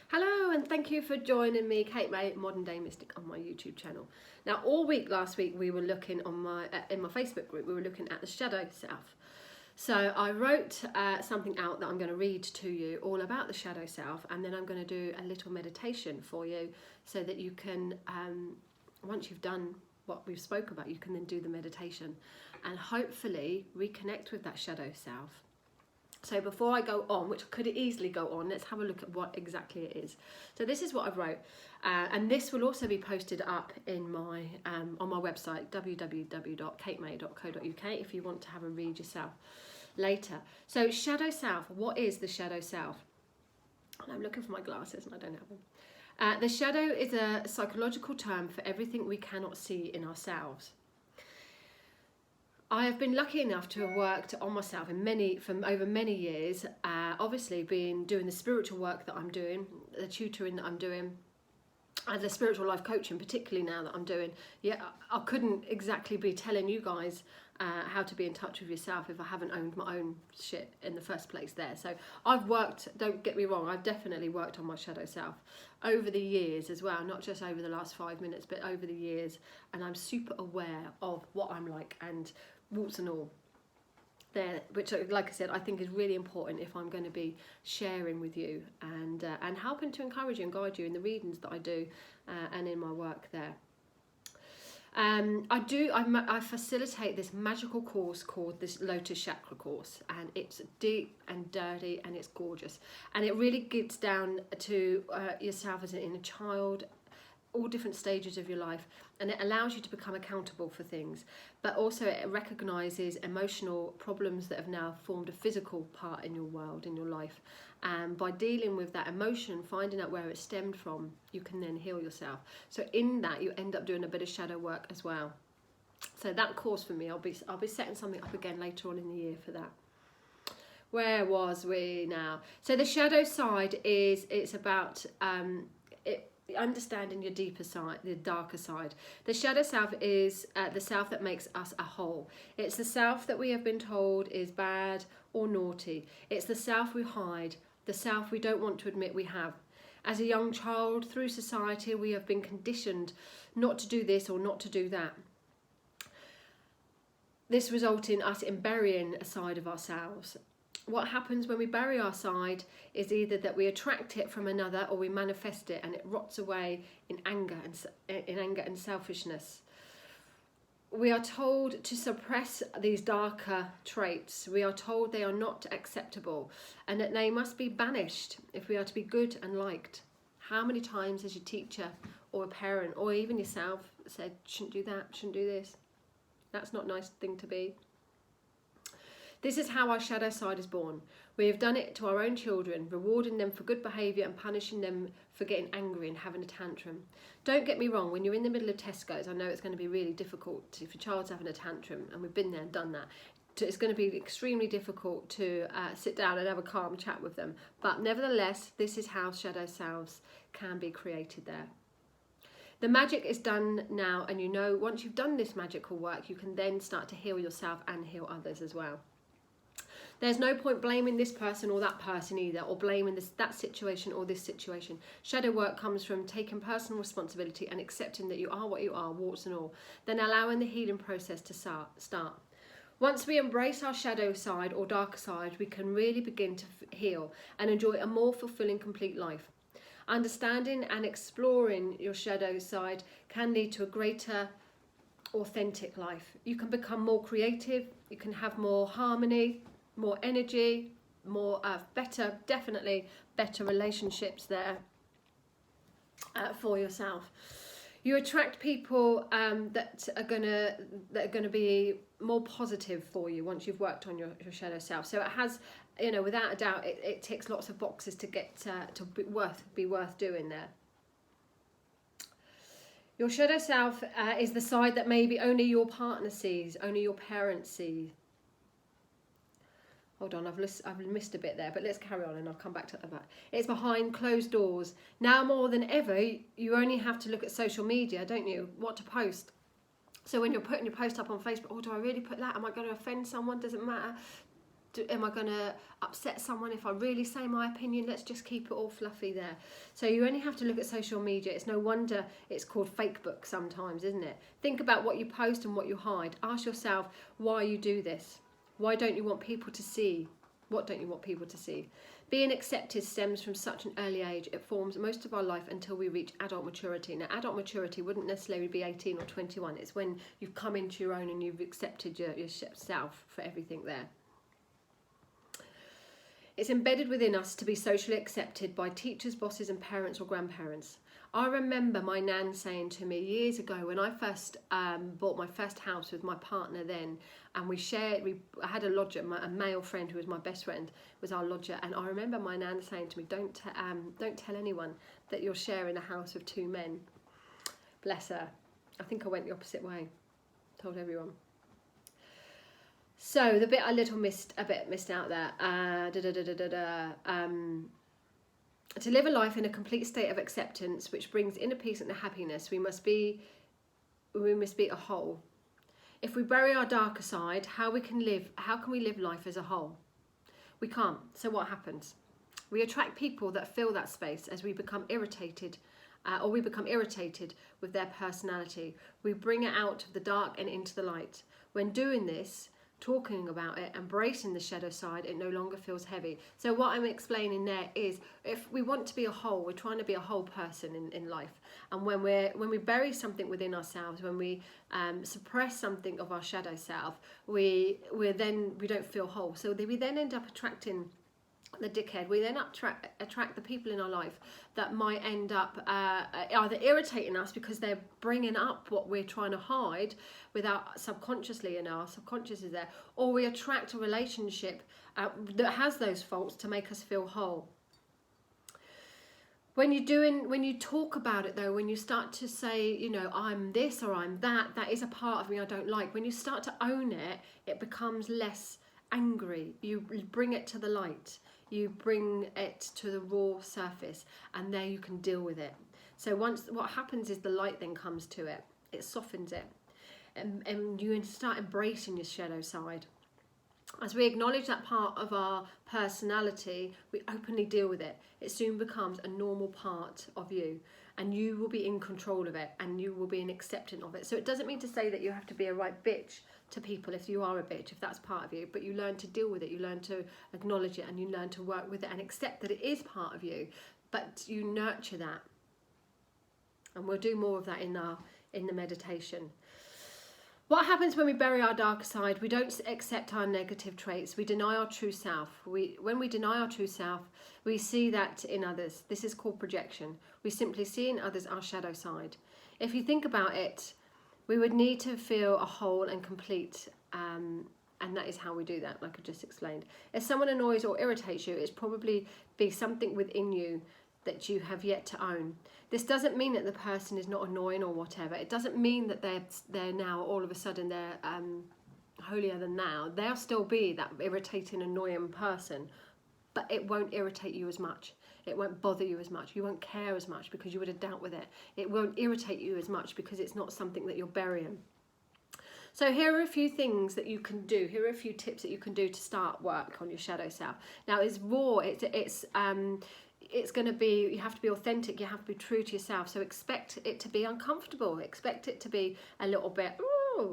Hello and thank you for joining me, Kate May, Modern Day Mystic, on my YouTube channel. Now, all week last week we were looking on my in my Facebook group. We were looking at the shadow self. So I wrote something out that I'm going to read to you all about the shadow self, and then I'm going to do a little meditation for you so that you can, once you've done what we've spoke about, you can then do the meditation and hopefully reconnect with that shadow self. So before I go on, which could easily go on, let's have a look at what exactly it is. So this is what I wrote, and this will also be posted up in my on my website www.katemay.co.uk if you want to have a read yourself later. So shadow self, what is the shadow self? And I'm looking for my glasses and I don't have them. The shadow is a psychological term for everything we cannot see in ourselves. I have been lucky enough to have worked on myself from over many years, obviously doing the spiritual work that I'm doing, the tutoring that I'm doing, and the spiritual life coaching, particularly now that I'm doing. Yeah, I couldn't exactly be telling you guys how to be in touch with yourself if I haven't owned my own shit in the first place there. So I've worked, don't get me wrong, I've definitely worked on my shadow self over the years as well, not just over the last 5 minutes, but over the years, and I'm super aware of what I'm like and warts and all there, which, like I said, I think is really important if I'm going to be sharing with you and helping to encourage you and guide you in the readings that I do and in my work there. I facilitate this magical course called this Lotus Chakra course, and it's deep and dirty and it's gorgeous, and it really gets down to yourself as an inner child, all different stages of your life, and it allows you to become accountable for things, but also it recognises emotional problems that have now formed a physical part in your world, in your life, and by dealing with that emotion, finding out where it stemmed from, you can then heal yourself. So in that you end up doing a bit of shadow work as well. So that course for me, I'll be setting something up again later on in the year for that. Where was we now? So the shadow side it's about understanding your deeper side, the darker side. The shadow self is the self that makes us a whole. It's the self that we have been told is bad or naughty. It's the self we hide, the self we don't want to admit we have. As a young child, through society, we have been conditioned not to do this or not to do that. This results in us in burying a side of ourselves. What happens when we bury our side is either that we attract it from another or we manifest it, and it rots away in anger and selfishness. We are told to suppress these darker traits. We are told they are not acceptable and that they must be banished if we are to be good and liked. How many times has your teacher or a parent or even yourself said, shouldn't do that, shouldn't do this? That's not a nice thing to be. This is how our shadow side is born. We have done it to our own children, rewarding them for good behaviour and punishing them for getting angry and having a tantrum. Don't get me wrong, when you're in the middle of Tesco's, I know it's going to be really difficult if your child's having a tantrum, and we've been there and done that. It's going to be extremely difficult to sit down and have a calm chat with them. But nevertheless, this is how shadow selves can be created there. The magic is done now, and you know, once you've done this magical work, you can then start to heal yourself and heal others as well. There's no point blaming this person or that person either, or blaming that situation or this situation. Shadow work comes from taking personal responsibility and accepting that you are what you are, warts and all, then allowing the healing process to start. Once we embrace our shadow side or darker side, we can really begin to heal and enjoy a more fulfilling, complete life. Understanding and exploring your shadow side can lead to a greater, authentic life. You can become more creative, you can have more harmony, more energy, more definitely better relationships there for yourself. You attract people that are gonna be more positive for you once you've worked on your shadow self. So it has, you know, without a doubt, it ticks lots of boxes to get to be worth doing there. Your shadow self is the side that maybe only your partner sees, only your parents see. Hold on, I've missed a bit there, but let's carry on and I'll come back to that. It's behind closed doors. Now more than ever, you only have to look at social media, don't you? What to post. So when you're putting your post up on Facebook, oh, do I really put that? Am I going to offend someone? Doesn't matter. Am I going to upset someone if I really say my opinion? Let's just keep it all fluffy there. So you only have to look at social media. It's no wonder it's called fake book sometimes, isn't it? Think about what you post and what you hide. Ask yourself why you do this. Why don't you want people to see? What don't you want people to see? Being accepted stems from such an early age. It forms most of our life until we reach adult maturity. Now, adult maturity wouldn't necessarily be 18 or 21. It's when you've come into your own and you've accepted yourself for everything there. It's embedded within us to be socially accepted by teachers, bosses and parents or grandparents. I remember my nan saying to me years ago when I first bought my first house with my partner then, and I had a lodger, a male friend who was my best friend, was our lodger, and I remember my nan saying to me, don't tell anyone that you're sharing a house with two men. Bless her. I think I went the opposite way, told everyone. So the bit I missed out there. To live a life in a complete state of acceptance, which brings inner peace and happiness, we must be a whole. If we bury our darker side, how can we live life as a whole? We can't. So what happens? We attract people that fill that space as we become irritated. Or we become irritated with their personality. We bring it out of the dark and into the light. When doing this, talking about it, embracing the shadow side, it no longer feels heavy. So what I'm explaining there is, if we want to be a whole, we're trying to be a whole person in life. And when we bury something within ourselves, when we suppress something of our shadow self, we don't feel whole. So we then end up attracting the dickhead. We then attract the people in our life that might end up either irritating us because they're bringing up what we're trying to hide without subconsciously, and our subconscious is there, or we attract a relationship that has those faults to make us feel whole. When you talk about it though, when you start to say, I'm this or I'm that is a part of me I don't like. When you start to own it, it becomes less angry. You bring it to the light. You bring it to the raw surface, and there you can deal with it. So what happens is the light then comes to it. It softens it, and you start embracing your shadow side. As we acknowledge that part of our personality, we openly deal with it. It soon becomes a normal part of you, and you will be in control of it, and you will be an acceptant of it. So it doesn't mean to say that you have to be a right bitch to people if you are a bitch, if that's part of you, but you learn to deal with it, you learn to acknowledge it, and you learn to work with it and accept that it is part of you, but you nurture that. And we'll do more of that in the meditation. What happens when we bury our darker side? We don't accept our negative traits. We deny our true self. When we deny our true self, we see that in others. This is called projection. We simply see in others our shadow side. If you think about it, we would need to feel a whole and complete, and that is how we do that, like I just explained. If someone annoys or irritates you, it's probably be something within you that you have yet to own. This doesn't mean that the person is not annoying or whatever. It doesn't mean that they're now all of a sudden they're holier than thou. They'll still be that irritating, annoying person, but it won't irritate you as much. It won't bother you as much. You won't care as much because you would have dealt with it. It won't irritate you as much because it's not something that you're burying. So here are a few things that you can do. Here are a few tips that you can do to start work on your shadow self. Now it's raw. It's going to be, you have to be authentic, you have to be true to yourself. So expect it to be uncomfortable. Expect it to be a little bit,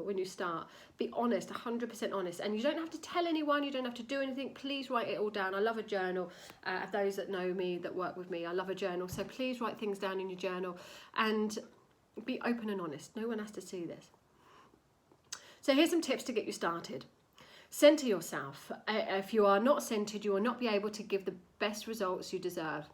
when you start. Be honest, 100% honest. And you don't have to tell anyone, you don't have to do anything. Please write it all down. I love a journal. Those that know me, that work with me, I love a journal. So please write things down in your journal and be open and honest. No one has to see this. So here's some tips to get you started. Center yourself. If you are not centered, you will not be able to give the best results you deserve.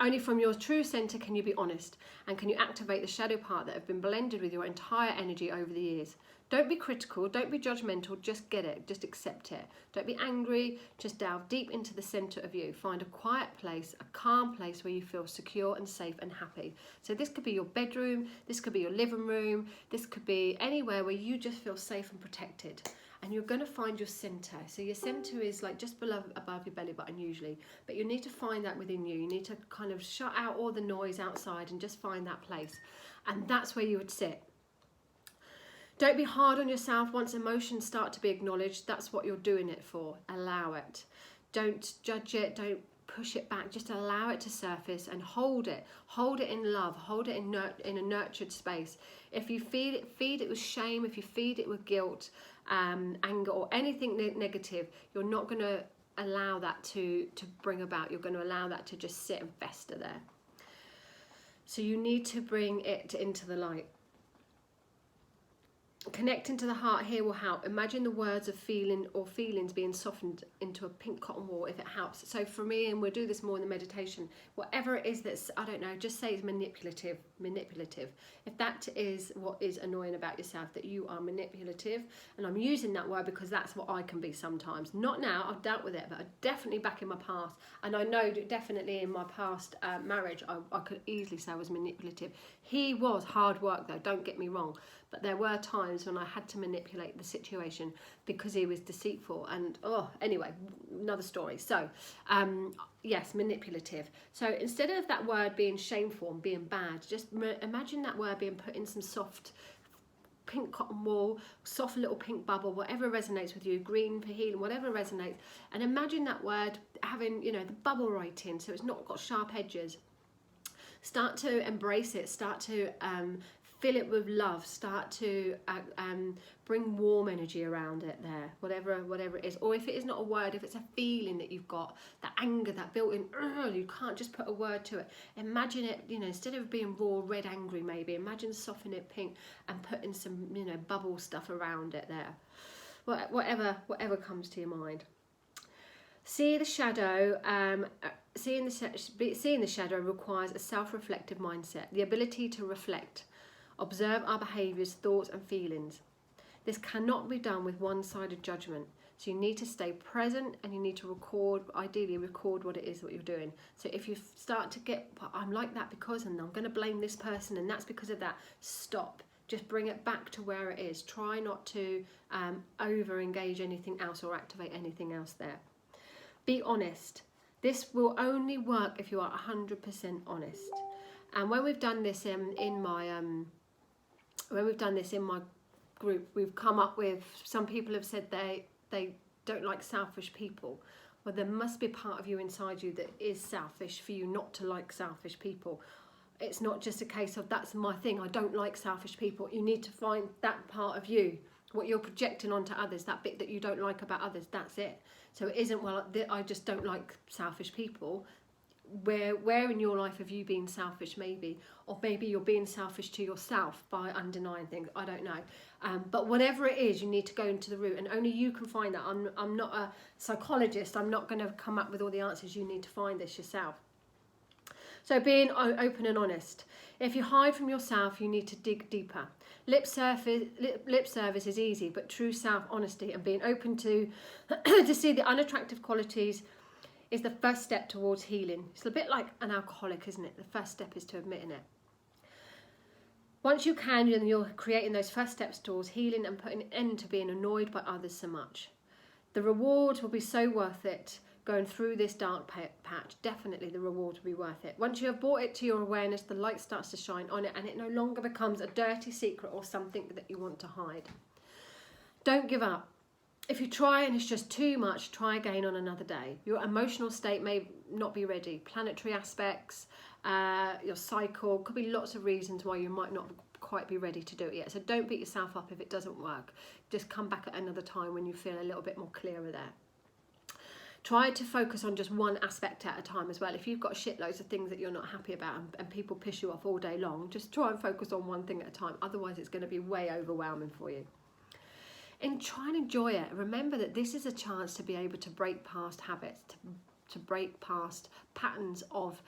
Only from your true center can you be honest, and can you activate the shadow part that have been blended with your entire energy over the years. Don't be critical, don't be judgmental, just get it, just accept it. Don't be angry, just delve deep into the center of you. Find a quiet place, a calm place where you feel secure and safe and happy. So this could be your bedroom, this could be your living room, this could be anywhere where you just feel safe and protected. And you're going to find your center. So your center is like just above your belly button usually, but you need to find that within you. You need to kind of shut out all the noise outside and just find that place. And that's where you would sit. Don't be hard on yourself. Once emotions start to be acknowledged, that's what you're doing it for. Allow it. Don't judge it. Don't push it back. Just allow it to surface and hold it. Hold it in love. Hold it in a nurtured space. If you feed it with shame. If you feed it with guilt, anger, or anything negative, you're not going to allow that to bring about. You're going to allow that to just sit and fester there. So you need to bring it into the light. Connecting to the heart here will help. Imagine the words of feeling or feelings being softened into a pink cotton wool if it helps. So for me, and we'll do this more in the meditation, whatever it is that's, I don't know, just say it's manipulative. If that is what is annoying about yourself, that you are manipulative, and I'm using that word because that's what I can be sometimes. Not now, I've dealt with it, but definitely back in my past. And I know definitely in my past marriage, I could easily say I was manipulative. He was hard work though, don't get me wrong. But there were times when I had to manipulate the situation because he was deceitful. And anyway, another story. So, yes, manipulative. So instead of that word being shameful and being bad, just imagine that word being put in some soft pink cotton wool, soft little pink bubble, whatever resonates with you, green for healing, whatever resonates. And imagine that word having, the bubble right in, so it's not got sharp edges. Start to embrace it. Start to fill it with love. Start to bring warm energy around it there, whatever it is. Or if it is not a word, if it's a feeling that you've got, that anger, that built-in, you can't just put a word to it. Imagine it, instead of being raw, red, angry maybe, imagine softening it pink and putting some, bubble stuff around it there. Whatever comes to your mind. See the shadow. Seeing the shadow requires a self-reflective mindset, the ability to reflect, observe our behaviours, thoughts and feelings. This cannot be done with one-sided judgment. So you need to stay present and you need to ideally record what it is what you're doing. So if you start to get, I'm like that because, and I'm going to blame this person and that's because of that, stop. Just bring it back to where it is. Try not to over-engage anything else or activate anything else there. Be honest. This will only work if you are 100% honest. And when we've done this in my group, we've come up with, some people have said they don't like selfish people. Well, there must be a part of you inside you that is selfish for you not to like selfish people. It's not just a case of that's my thing, I don't like selfish people. You need to find that part of you, what you're projecting onto others, that bit that you don't like about others, that's it. So it isn't, well, I just don't like selfish people. Where in your life have you been selfish maybe? Or maybe you're being selfish to yourself by undenying things, I don't know. But whatever it is, you need to go into the root and only you can find that. I'm not a psychologist, I'm not going to come up with all the answers, you need to find this yourself. So being open and honest. If you hide from yourself, you need to dig deeper. Lip service is easy, but true self-honesty and being open to see the unattractive qualities is the first step towards healing. It's a bit like an alcoholic, isn't it? The first step is to admitting it. Once you can, then you're creating those first steps towards healing and putting an end to being annoyed by others so much. The reward will be so worth it. Going through this dark patch, definitely the reward will be worth it. Once you have brought it to your awareness, the light starts to shine on it and it no longer becomes a dirty secret or something that you want to hide. Don't give up. If you try and it's just too much, try again on another day. Your emotional state may not be ready. Planetary aspects, your cycle, could be lots of reasons why you might not quite be ready to do it yet. So don't beat yourself up if it doesn't work. Just come back at another time when you feel a little bit more clearer there. Try to focus on just one aspect at a time as well. If you've got shitloads of things that you're not happy about and people piss you off all day long, just try and focus on one thing at a time. Otherwise, it's going to be way overwhelming for you. And try and enjoy it. Remember that this is a chance to be able to break past habits, to break past patterns of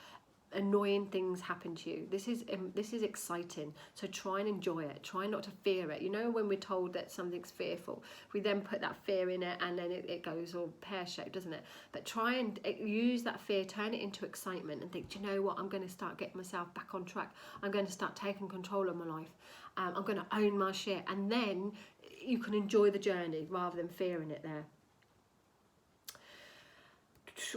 annoying things happen to you. This is exciting. So try and enjoy it. Try not to fear it. When we're told that something's fearful, we then put that fear in it and then it goes all pear-shaped, doesn't it? But try and use that fear, turn it into excitement and think, do you know what? I'm going to start getting myself back on track. I'm going to start taking control of my life. I'm going to own my shit. And then you can enjoy the journey rather than fearing it there.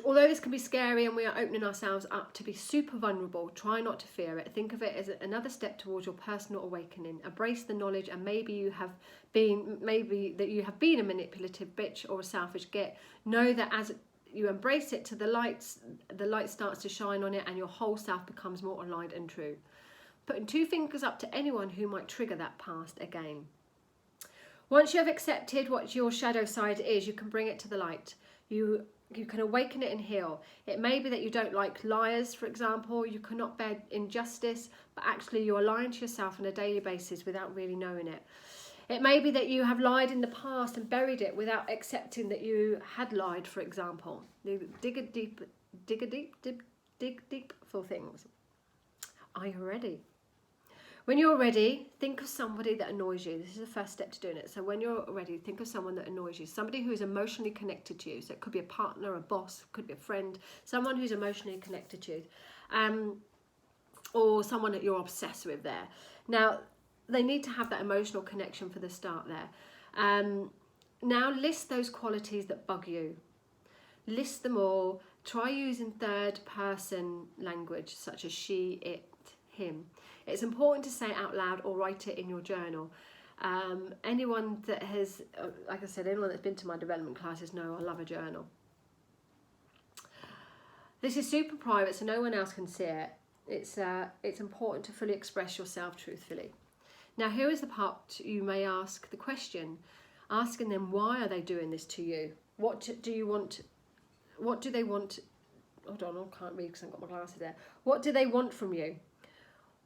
although this can be scary and we are opening ourselves up to be super vulnerable, try not to fear it. Think of it as another step towards your personal awakening. Embrace the knowledge, and maybe that you have been a manipulative bitch or a selfish git. Know that as you embrace it, the light starts to shine on it, and your whole self becomes more aligned and true. Putting 2 fingers up to anyone who might trigger that past again. Once you have accepted what your shadow side is, you can bring it to the light. You can awaken it and heal. It may be that you don't like liars, for example. You cannot bear injustice, but actually you're lying to yourself on a daily basis without really knowing it. It may be that you have lied in the past and buried it without accepting that you had lied, for example. Dig deep for things. Are you ready? When you're ready, think of somebody that annoys you. This is the first step to doing it. So when you're ready, think of someone that annoys you. Somebody who is emotionally connected to you. So it could be a partner, a boss, could be a friend. Someone who's emotionally connected to you. Or someone that you're obsessed with there. Now, they need to have that emotional connection for the start there. Now list those qualities that bug you. List them all. Try using third person language such as she, it, him. It's important to say it out loud or write it in your journal. Anyone that has, like I said, anyone that's been to my development classes know I love a journal. This is super private, so no one else can see it. It's important to fully express yourself truthfully. Now here is the part you may ask the question, asking them, why are they doing this to you? What do you want? What do they want? Hold on, I can't read because I've got my glasses there. What do they want from you?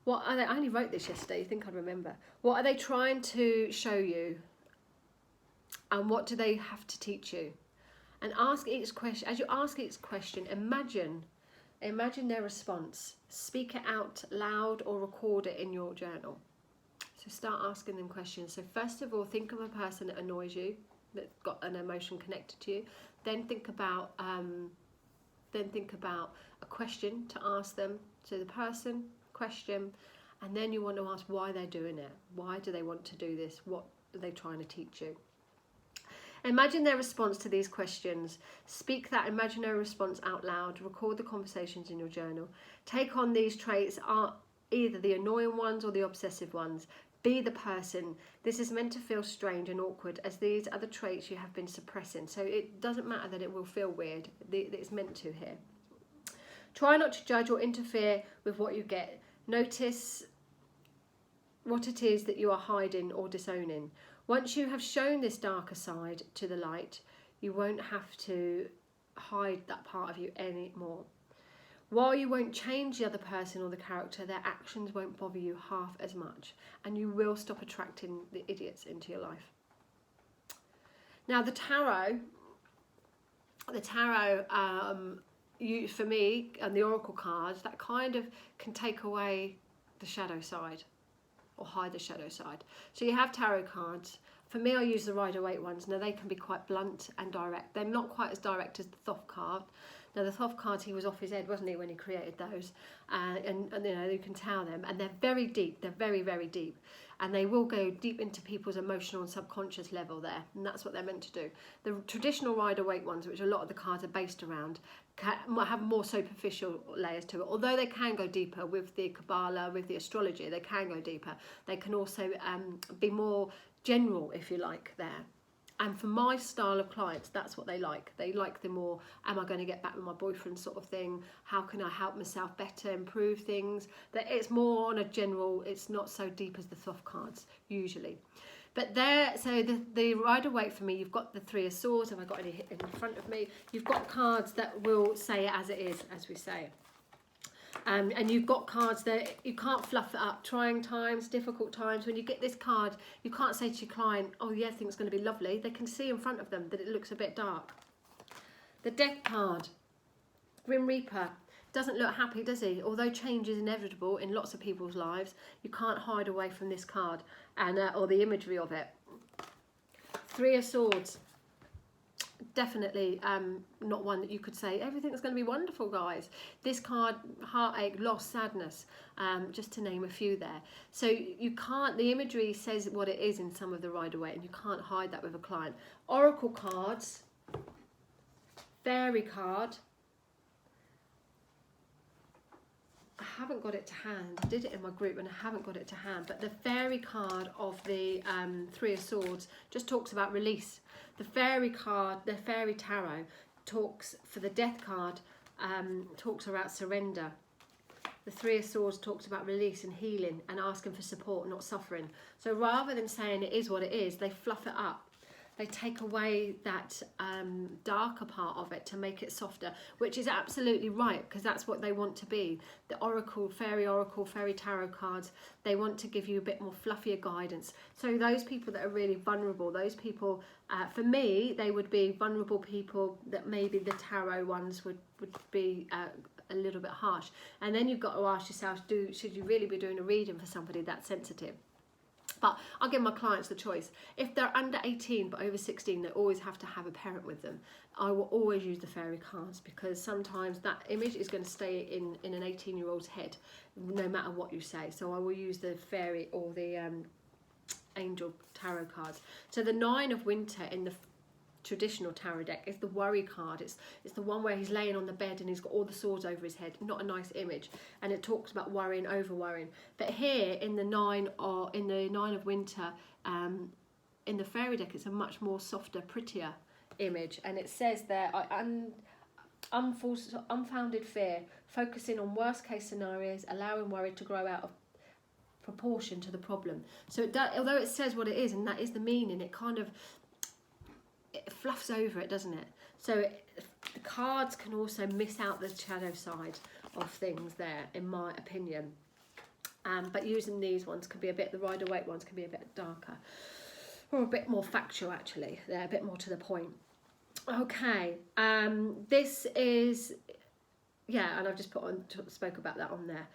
What are they? I only wrote this yesterday. You think I'd remember? What are they trying to show you? And what do they have to teach you? And ask each question. As you ask each question, imagine their response. Speak it out loud or record it in your journal. So start asking them questions. So first of all, think of a person that annoys you, that's got an emotion connected to you. Then think about a question to ask them. So the person, question, and then you want to ask why they're doing it. Why do they want to do this? What are they trying to teach you? Imagine their response to these questions. Speak that imaginary response out loud. Record the conversations in your journal. Take on these traits, are either the annoying ones or the obsessive ones. Be the person. This is meant to feel strange and awkward, as these are the traits you have been suppressing. So it doesn't matter that it will feel weird. It's meant to here. Try not to judge or interfere with what you get. Notice what it is that you are hiding or disowning. Once you have shown this darker side to the light, you won't have to hide that part of you anymore. While you won't change the other person or the character, their actions won't bother you half as much, and you will stop attracting the idiots into your life. Now the tarot, for me, and the oracle cards, that kind of can take away the shadow side or hide the shadow side. So you have tarot cards. For me, I use the Rider-Waite ones. Now they can be quite blunt and direct. They're not quite as direct as the Thoth card. Now the Thoth cards, he was off his head, wasn't he, when he created those? And you know, you can tell them, and they're very deep. They're very, very deep, and they will go deep into people's emotional and subconscious level there, and that's what they're meant to do. The traditional Rider-Waite ones, which a lot of the cards are based around, have more superficial layers to it. Although they can go deeper with the Kabbalah, with the astrology, they can go deeper. They can also be more general, if you like, there. And for my style of clients, that's what they like. They like the more, am I going to get back with my boyfriend sort of thing? How can I help myself better, improve things? That it's more on a general, it's not so deep as the Thoth cards, usually. But there, so the Rider-Waite for me, you've got the Three of Swords, have I got any in front of me? You've got cards that will say it as it is, as we say. And you've got cards that you can't fluff it up. Trying times, difficult times. When you get this card, you can't say to your client, oh yeah, everything's going to be lovely. They can see in front of them that it looks a bit dark. The Death card, Grim Reaper, doesn't look happy, does he? Although change is inevitable in lots of people's lives, you can't hide away from this card and or the imagery of it. Three of Swords. Definitely not one that you could say everything's going to be wonderful, guys. This card, heartache, loss, sadness, just to name a few there. So you can't, the imagery says what it is in some of the Rider-Waite, and you can't hide that with a client. Oracle cards, Fairy card, haven't got it to hand. I did it in my group and I haven't got it to hand, but the fairy card of the Three of Swords just talks about release. The fairy card, the fairy tarot, talks, for the death card, talks about surrender. The Three of Swords talks about release and healing and asking for support, not suffering. So rather than saying it is what it is, they fluff it up. They take away that darker part of it to make it softer, which is absolutely right, because that's what they want to be. The oracle, fairy tarot cards, they want to give you a bit more fluffier guidance. So those people that are really vulnerable, those people, for me, they would be vulnerable people that maybe the tarot ones would be a little bit harsh. And then you've got to ask yourself, should you really be doing a reading for somebody that sensitive? But I'll give my clients the choice. If they're under 18 but over 16, they always have to have a parent with them. I will always use the fairy cards, because sometimes that image is going to stay in an 18-year-old's head, no matter what you say. So I will use the fairy or the angel tarot cards. So the Nine of Winter in the traditional tarot deck is the worry card. It's the one where he's laying on the bed and he's got all the swords over his head. Not a nice image, and it talks about worrying, over worrying. But here in the Nine of Winter, in the fairy deck, it's a much more softer, prettier image, and it says there, unfounded fear, focusing on worst case scenarios, allowing worry to grow out of proportion to the problem. So although it says what it is, and that is the meaning, it kind of, it fluffs over it, doesn't it? So the cards can also miss out the shadow side of things there, in my opinion. But using these ones can be a bit, the Rider-Waite ones can be a bit darker, or a bit more factual actually. They're a bit more to the point. Okay, this is, yeah, and I've just spoke about that on there.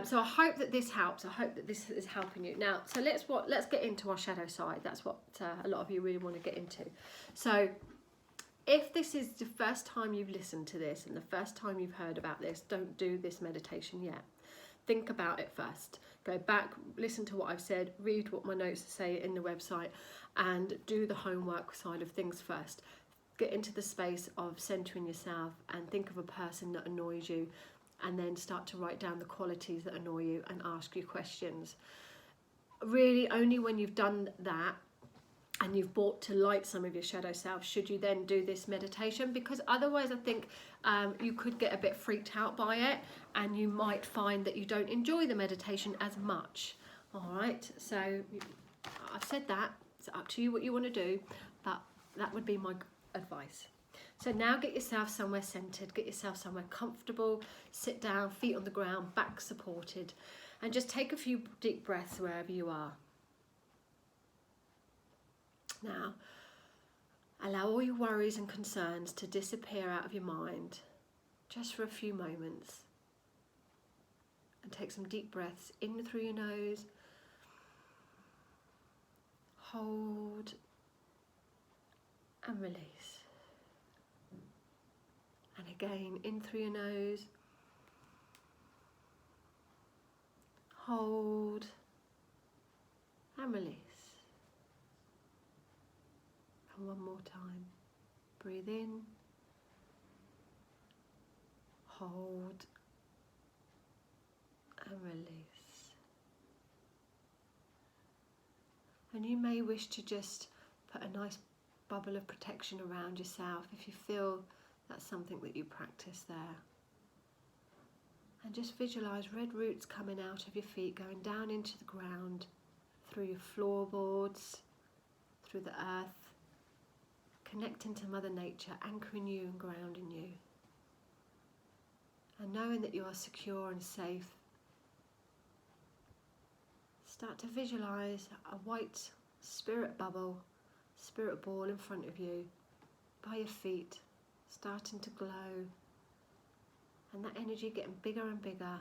So I hope that this helps. I hope that this is helping you. Now, so let's get into our shadow side. That's what a lot of you really want to get into. So if this is the first time you've listened to this and the first time you've heard about this, don't do this meditation yet. Think about it first. Go back, listen to what I've said, read what my notes say in the website, and do the homework side of things first. Get into the space of centering yourself and think of a person that annoys you, and then start to write down the qualities that annoy you and ask you questions. Really, only when you've done that and you've brought to light some of your shadow self should you then do this meditation, because otherwise I think you could get a bit freaked out by it, and you might find that you don't enjoy the meditation as much. All right, so I've said that. It's up to you what you want to do, but that would be my advice. So now get yourself somewhere centered, get yourself somewhere comfortable, sit down, feet on the ground, back supported, and just take a few deep breaths wherever you are. Now, allow all your worries and concerns to disappear out of your mind just for a few moments, and take some deep breaths in through your nose, hold and release. And again, in through your nose, hold and release. And one more time. Breathe in, hold and release. And you may wish to just put a nice bubble of protection around yourself if you feel that's something that you practice there. And just visualize red roots coming out of your feet, going down into the ground, through your floorboards, through the earth, connecting to Mother Nature, anchoring you and grounding you. And knowing that you are secure and safe, start to visualize a white spirit bubble, spirit ball in front of you, by your feet, starting to glow, and that energy getting bigger and bigger.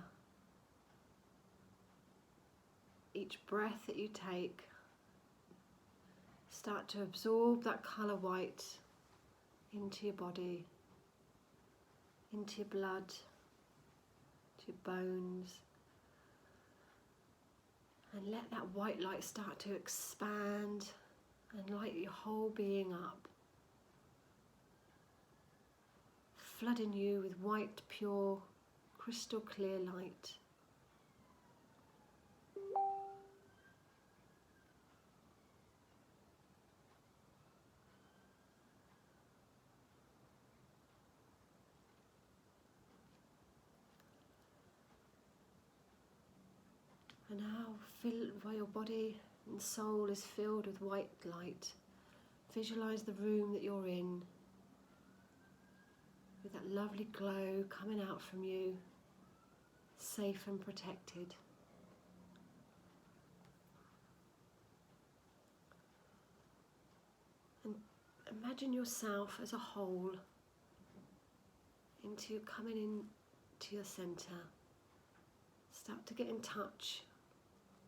Each breath that you take, start to absorb that colour white into your body, into your blood, to your bones, and let that white light start to expand and light your whole being up, flooding you with white, pure, crystal clear light. While your body and soul is filled with white light, visualize the room that you're in with that lovely glow coming out from you, safe and protected. And imagine yourself as a whole coming into your centre. Start to get in touch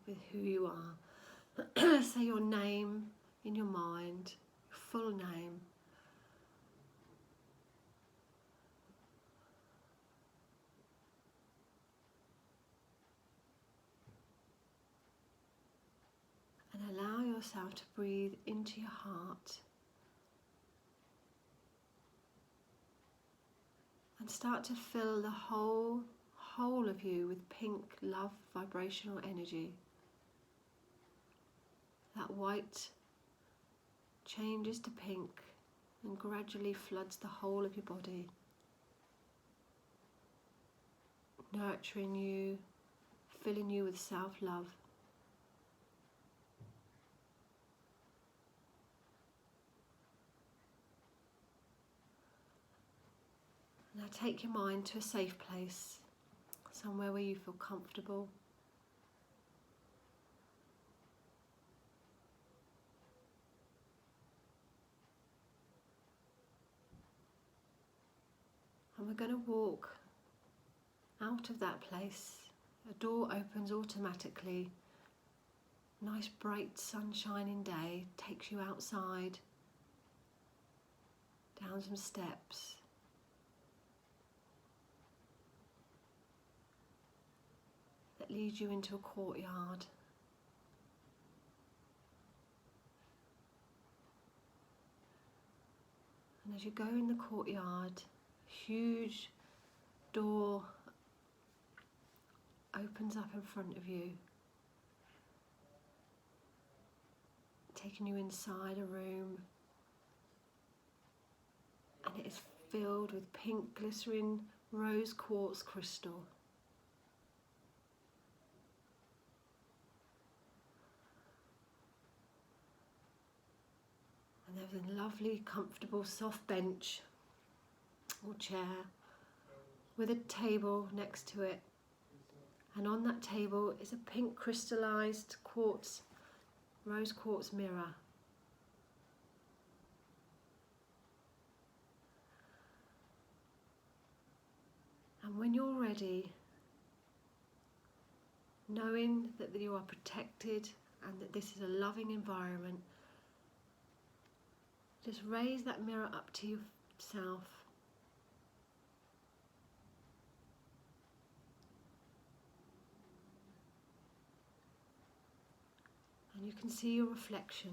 with who you are. Say your name in your mind, your full name. And allow yourself to breathe into your heart. And start to fill the whole of you with pink love vibrational energy. That white changes to pink and gradually floods the whole of your body, nurturing you, filling you with self-love. Now take your mind to a safe place, somewhere where you feel comfortable. And we're going to walk out of that place. A door opens automatically. Nice bright sunshining day takes you outside, down some steps. That leads you into a courtyard. And as you go in the courtyard, a huge door opens up in front of you, taking you inside a room, and it is filled with pink glycerin rose quartz crystal. And there's a lovely, comfortable, soft bench or chair with a table next to it. And on that table is a pink crystallized quartz, rose quartz mirror. And when you're ready, knowing that you are protected and that this is a loving environment, just raise that mirror up to yourself. And you can see your reflection.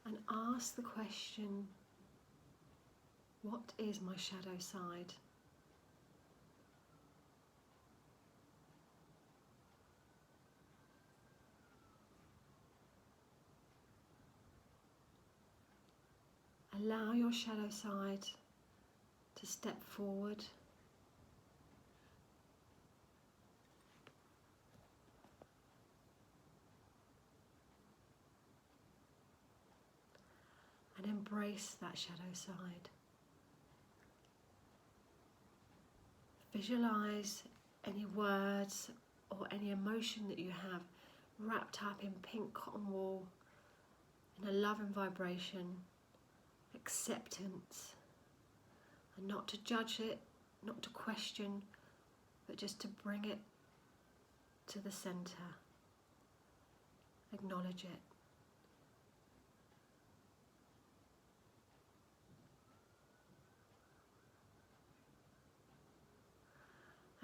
And ask the question, what is my shadow side? Allow your shadow side to step forward. And embrace that shadow side. Visualize any words or any emotion that you have wrapped up in pink cotton wool, in a love and vibration, acceptance, and not to judge it, not to question, but just to bring it to the center. Acknowledge it.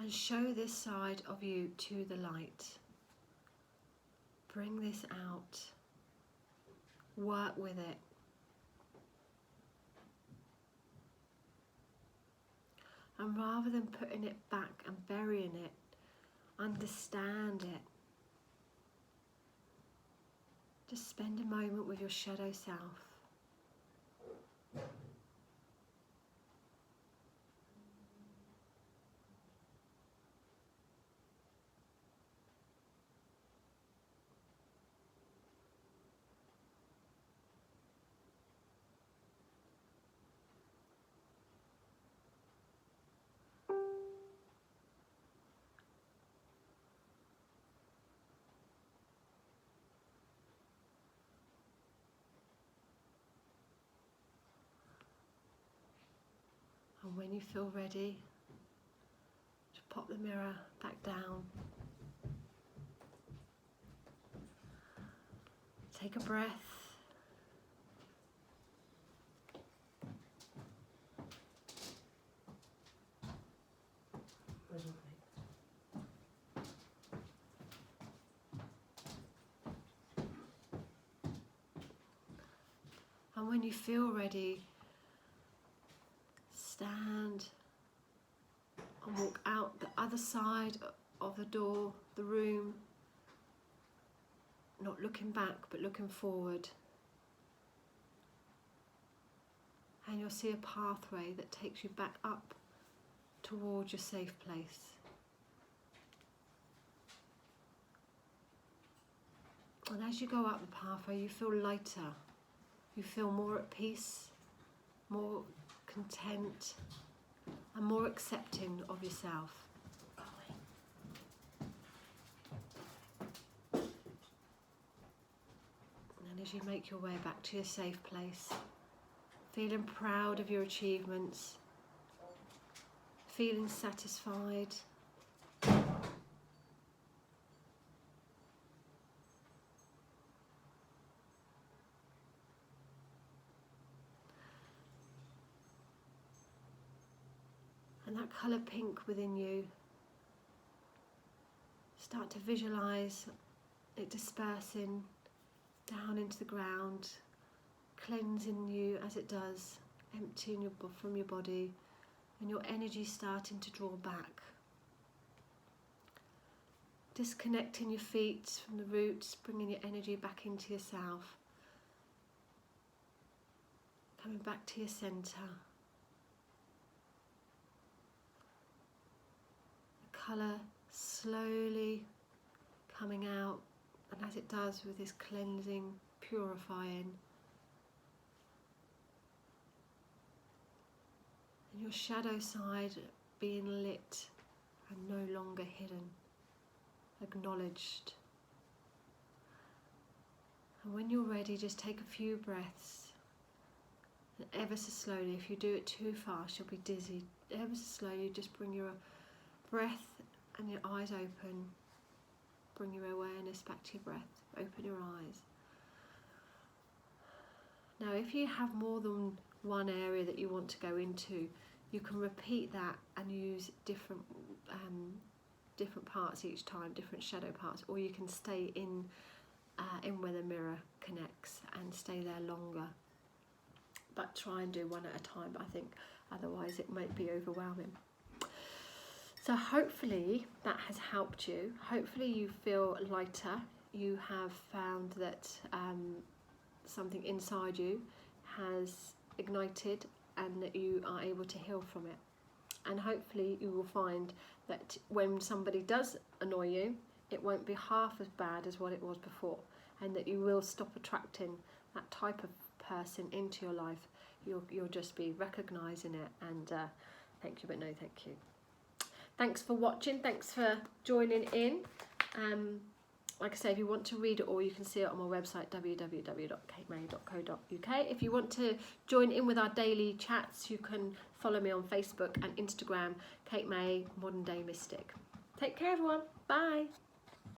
And show this side of you to the light. Bring this out. Work with it. And rather than putting it back and burying it, understand it. Just spend a moment with your shadow self. And when you feel ready, just pop the mirror back down. Take a breath. And when you feel ready, stand and walk out the other side of the door, the room, not looking back but looking forward. And you'll see a pathway that takes you back up towards your safe place. And as you go up the pathway, you feel lighter. You feel more at peace, more content, and more accepting of yourself. And as you make your way back to your safe place, feeling proud of your achievements, feeling satisfied, and that colour pink within you, start to visualise it dispersing down into the ground, cleansing you as it does, emptying from your body, and your energy starting to draw back. Disconnecting your feet from the roots, bringing your energy back into yourself. Coming back to your centre. The colour slowly coming out, and as it does with this cleansing, purifying, and your shadow side being lit and no longer hidden, acknowledged. And when you're ready, just take a few breaths, and ever so slowly, if you do it too fast you'll be dizzy, ever so slowly just bring your breath and your eyes open. Bring your awareness back to your breath. Open your eyes. Now if you have more than one area that you want to go into, you can repeat that and use different parts each time, different shadow parts, or you can stay in where the mirror connects and stay there longer. But try and do one at a time, I think, otherwise it might be overwhelming. So hopefully that has helped you. Hopefully you feel lighter. You have found that something inside you has ignited and that you are able to heal from it. And hopefully you will find that when somebody does annoy you, it won't be half as bad as what it was before, and that you will stop attracting that type of person into your life. You'll just be recognising it and thank you but no thank you. Thanks for watching, thanks for joining in. Like I say, if you want to read it all, you can see it on my website www.katemay.co.uk. If you want to join in with our daily chats, you can follow me on Facebook and Instagram, Kate May Modern Day Mystic. Take care everyone, bye.